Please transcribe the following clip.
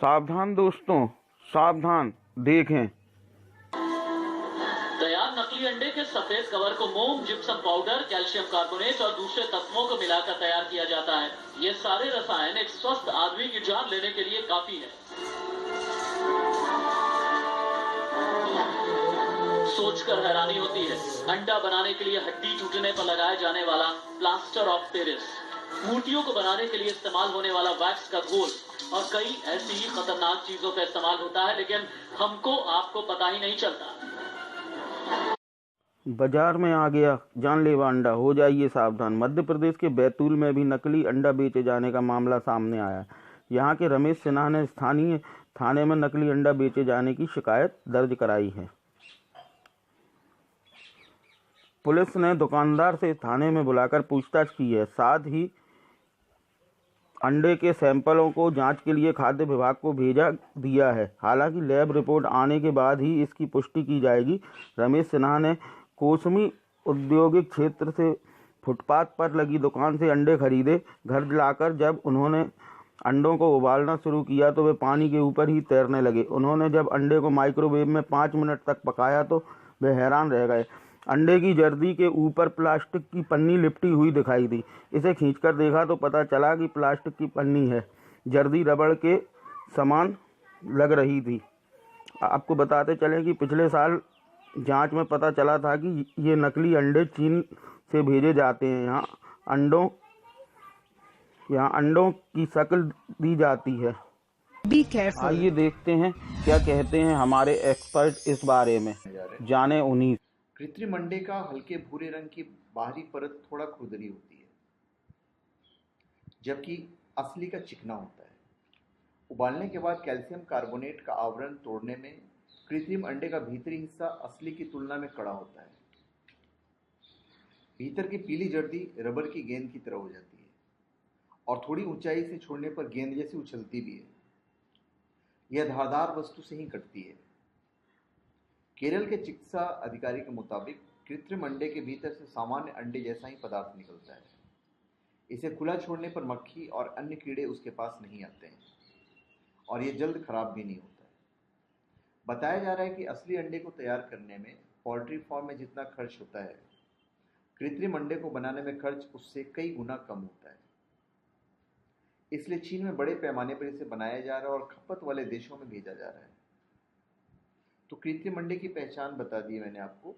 सावधान दोस्तों, सावधान, देखें। तैयार नकली अंडे के सफेद कवर को मोम, जिप्सम पाउडर, कैल्शियम कार्बोनेट और दूसरे तत्वों को मिलाकर तैयार किया जाता है। ये सारे रसायन एक स्वस्थ आदमी की जान लेने के लिए काफी है। सोचकर हैरानी होती है, अंडा बनाने के लिए हड्डी टूटने पर लगाए जाने वाला प्लास्टर ऑफ पेरिस, मूर्तियों को बनाने के लिए इस्तेमाल होने वाला वैक्स का घोल और कई ऐसी ही खतरनाक चीजों का इस्तेमाल होता है, लेकिन हमको आपको पता ही नहीं चलता। बाजार में आ गया जानलेवा अंडा, हो जाइए सावधान। मध्य प्रदेश के बैतूल में भी नकली अंडा बेचे जाने का मामला सामने आया। यहाँ के रमेश सिन्हा ने स्थानीय थाने में नकली अंडा बेचे जाने की शिकायत दर्ज कराई है। पुलिस ने दुकानदार से थाने में बुलाकर पूछताछ की है। साथ ही अंडे के सैंपलों को जांच के लिए खाद्य विभाग को भेजा दिया है। हालांकि लैब रिपोर्ट आने के बाद ही इसकी पुष्टि की जाएगी। रमेश सिन्हा ने कोसमी औद्योगिक क्षेत्र से फुटपाथ पर लगी दुकान से अंडे खरीदे। घर लाकर जब उन्होंने अंडों को उबालना शुरू किया तो वे पानी के ऊपर ही तैरने लगे। उन्होंने जब अंडे को माइक्रोवेव में 5 मिनट तक पकाया तो वे हैरान रह गए। अंडे की जर्दी के ऊपर प्लास्टिक की पन्नी लिपटी हुई दिखाई दी। इसे खींचकर देखा तो पता चला कि प्लास्टिक की पन्नी है। जर्दी रबड़ के समान लग रही थी। आपको बताते चलें कि पिछले साल जांच में पता चला था कि ये नकली अंडे चीन से भेजे जाते हैं। यहाँ अंडों की शक्ल दी जाती है। आइए देखते हैं क्या कहते हैं हमारे एक्सपर्ट इस बारे में, जाने उन्हीं। कृत्रिम अंडे का हल्के भूरे रंग की बाहरी परत थोड़ा खुरदरी होती है, जबकि असली का चिकना होता है। उबालने के बाद कैल्शियम कार्बोनेट का आवरण तोड़ने में कृत्रिम अंडे का भीतरी हिस्सा असली की तुलना में कड़ा होता है। भीतर की पीली जर्दी रबर की गेंद की तरह हो जाती है और थोड़ी ऊंचाई से छोड़ने पर गेंद जैसी उछलती भी है। यह धारदार वस्तु से ही कटती है। केरल के चिकित्सा अधिकारी के मुताबिक कृत्रिम अंडे के भीतर से सामान्य अंडे जैसा ही पदार्थ निकलता है। इसे खुला छोड़ने पर मक्खी और अन्य कीड़े उसके पास नहीं आते हैं और ये जल्द खराब भी नहीं होता है। बताया जा रहा है कि असली अंडे को तैयार करने में पोल्ट्री फार्म में जितना खर्च होता है, कृत्रिम अंडे को बनाने में खर्च उससे कई गुना कम होता है। इसलिए चीन में बड़े पैमाने पर इसे बनाया जा रहा है और खपत वाले देशों में भेजा जा रहा है। तो कृत्रिम अंडे की पहचान बता दी मैंने आपको।